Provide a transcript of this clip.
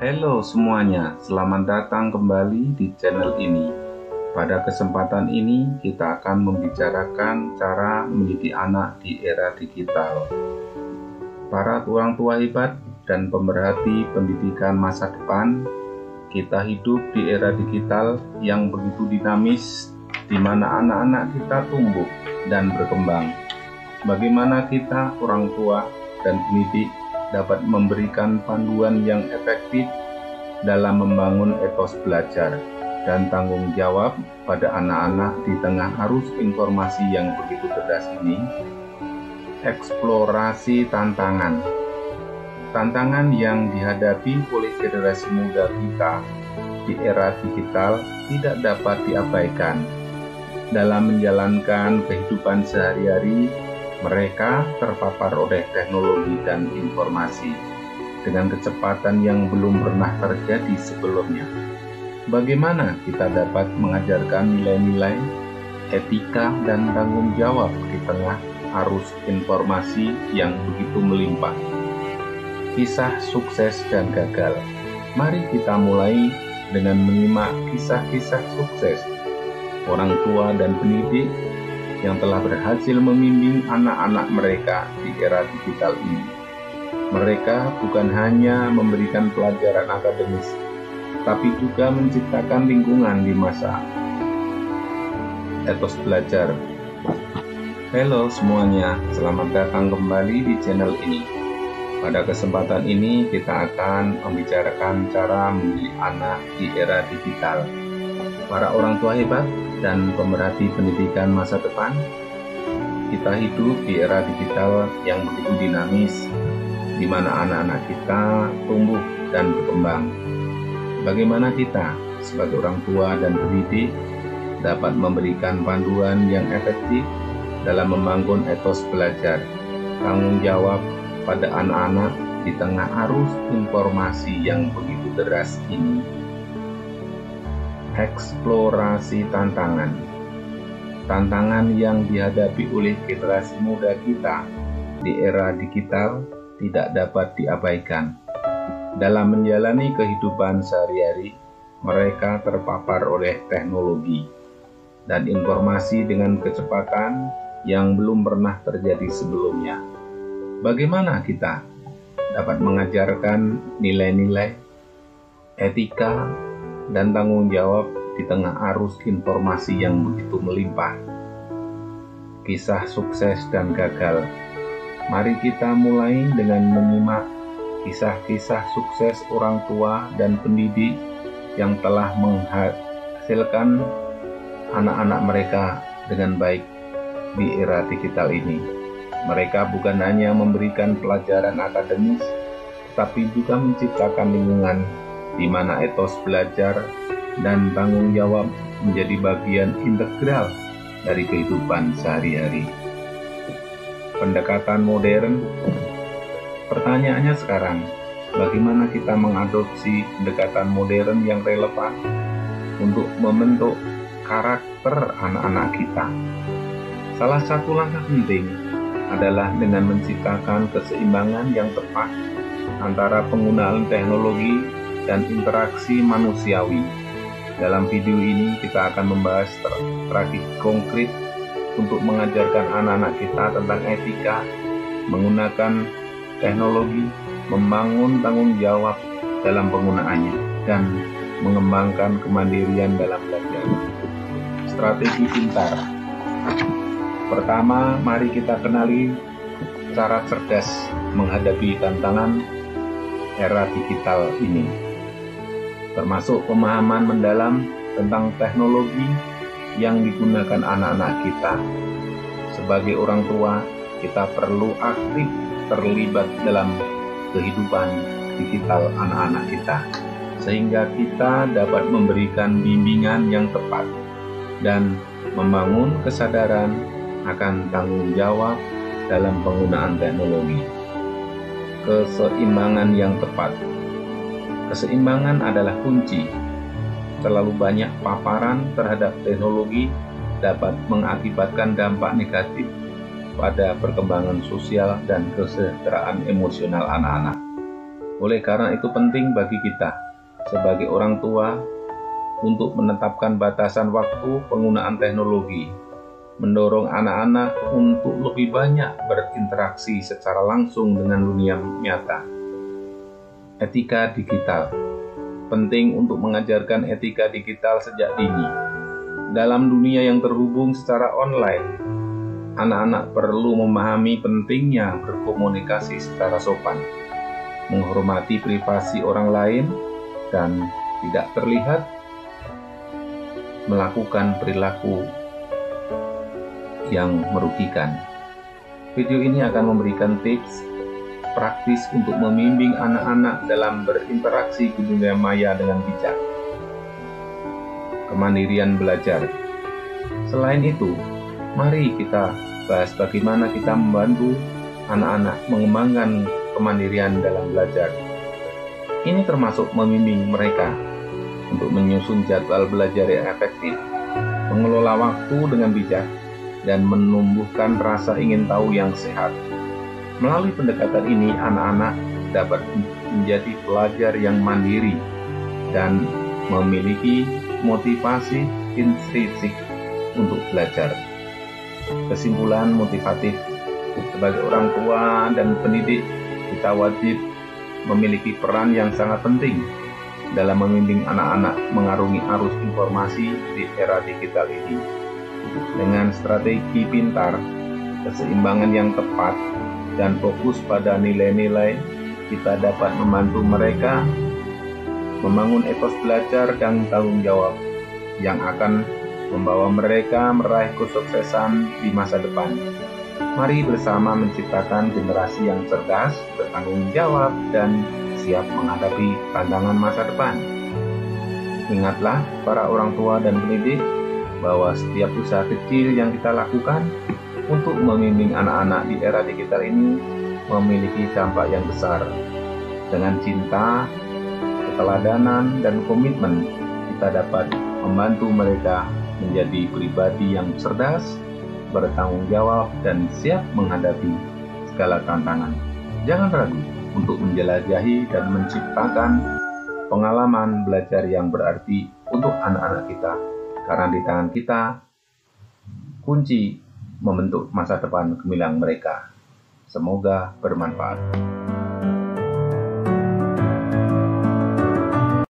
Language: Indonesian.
Halo semuanya, selamat datang kembali di channel ini. Pada kesempatan ini kita akan membicarakan cara mendidik anak di era digital. Para orang tua hebat dan pemerhati pendidikan masa depan, kita hidup di era digital yang begitu dinamis, di mana anak-anak kita tumbuh dan berkembang. Bagaimana kita, orang tua dan pendidik, dapat memberikan panduan yang efektif dalam membangun etos belajar dan tanggung jawab pada anak-anak di tengah arus informasi yang begitu deras ini. Eksplorasi tantangan. Tantangan yang dihadapi oleh generasi muda kita di era digital tidak dapat diabaikan. Dalam menjalankan kehidupan sehari-hari, mereka terpapar oleh teknologi dan informasi dengan kecepatan yang belum pernah terjadi sebelumnya. Bagaimana kita dapat mengajarkan nilai-nilai, etika, dan tanggung jawab di tengah arus informasi yang begitu melimpah? Kisah sukses dan gagal. Mari kita mulai dengan menyimak kisah-kisah sukses orang tua dan pendidik yang telah berhasil membimbing anak-anak mereka di era digital ini. Mereka bukan hanya memberikan pelajaran akademis, tapi juga menciptakan lingkungan di masa etos belajar. Halo semuanya, selamat datang kembali di channel ini. Pada kesempatan ini kita akan membicarakan cara mendidik anak di era digital. Para orang tua hebat dan pemerhati pendidikan masa depan, kita hidup di era digital yang begitu dinamis, di mana anak-anak kita tumbuh dan berkembang. Bagaimana kita sebagai orang tua dan pendidik dapat memberikan panduan yang efektif dalam membangun etos belajar, tanggung jawab pada anak-anak di tengah arus informasi yang begitu deras ini. Eksplorasi tantangan. Tantangan yang dihadapi oleh generasi muda kita di era digital tidak dapat diabaikan. Dalam menjalani kehidupan sehari-hari, mereka terpapar oleh teknologi dan informasi dengan kecepatan yang belum pernah terjadi sebelumnya. Bagaimana kita dapat mengajarkan nilai-nilai, etika, dan tanggung jawab di tengah arus informasi yang begitu melimpah? Kisah sukses dan gagal. Mari kita mulai dengan menyimak kisah-kisah sukses orang tua dan pendidik yang telah menghasilkan anak-anak mereka dengan baik di era digital ini. Mereka bukan hanya memberikan pelajaran akademis, tapi juga menciptakan lingkungan di mana etos belajar dan tanggung jawab menjadi bagian integral dari kehidupan sehari-hari. Pendekatan modern. Pertanyaannya sekarang, bagaimana kita mengadopsi pendekatan modern yang relevan untuk membentuk karakter anak-anak kita? Salah satu langkah penting adalah dengan menciptakan keseimbangan yang tepat antara penggunaan teknologi dan interaksi manusiawi. Dalam video ini kita akan membahas strategi konkret untuk mengajarkan anak-anak kita tentang etika, menggunakan teknologi, membangun tanggung jawab dalam penggunaannya, dan mengembangkan kemandirian dalam belajar. Strategi pintar. Pertama, mari kita kenali cara cerdas menghadapi tantangan era digital ini, termasuk pemahaman mendalam tentang teknologi yang digunakan anak-anak kita. Sebagai orang tua, kita perlu aktif terlibat dalam kehidupan digital anak-anak kita, sehingga kita dapat memberikan bimbingan yang tepat dan membangun kesadaran akan tanggung jawab dalam penggunaan teknologi. Keseimbangan yang tepat. Keseimbangan adalah kunci. Terlalu banyak paparan terhadap teknologi dapat mengakibatkan dampak negatif pada perkembangan sosial dan kesejahteraan emosional anak-anak. Oleh karena itu penting bagi kita sebagai orang tua untuk menetapkan batasan waktu penggunaan teknologi, mendorong anak-anak untuk lebih banyak berinteraksi secara langsung dengan dunia nyata. Etika digital. Penting untuk mengajarkan etika digital sejak dini. Dalam dunia yang terhubung secara online, anak-anak perlu memahami pentingnya berkomunikasi secara sopan, menghormati privasi orang lain, dan tidak terlihat melakukan perilaku yang merugikan. Video ini akan memberikan tips praktis untuk membimbing anak-anak dalam berinteraksi di dunia maya dengan bijak. Kemandirian belajar. Selain itu, mari kita bahas bagaimana kita membantu anak-anak mengembangkan kemandirian dalam belajar. Ini termasuk membimbing mereka untuk menyusun jadwal belajar yang efektif, mengelola waktu dengan bijak, dan menumbuhkan rasa ingin tahu yang sehat. Melalui pendekatan ini, anak-anak dapat menjadi pelajar yang mandiri dan memiliki motivasi intrinsik untuk belajar. Kesimpulan motivatif. Sebagai orang tua dan pendidik, kita wajib memiliki peran yang sangat penting dalam membimbing anak-anak mengarungi arus informasi di era digital ini. Dengan strategi pintar, keseimbangan yang tepat, dan fokus pada nilai-nilai, kita dapat membantu mereka membangun etos belajar dan tanggung jawab yang akan membawa mereka meraih kesuksesan di masa depan. Mari bersama menciptakan generasi yang cerdas, bertanggung jawab, dan siap menghadapi tantangan masa depan. Ingatlah para orang tua dan pendidik bahwa setiap usaha kecil yang kita lakukan untuk membimbing anak-anak di era digital ini memiliki dampak yang besar. Dengan cinta, keteladanan, dan komitmen, kita dapat membantu mereka menjadi pribadi yang cerdas, bertanggung jawab, dan siap menghadapi segala tantangan. Jangan ragu untuk menjelajahi dan menciptakan pengalaman belajar yang berarti untuk anak-anak kita, karena di tangan kita kunci membentuk masa depan gemilang mereka. Semoga bermanfaat.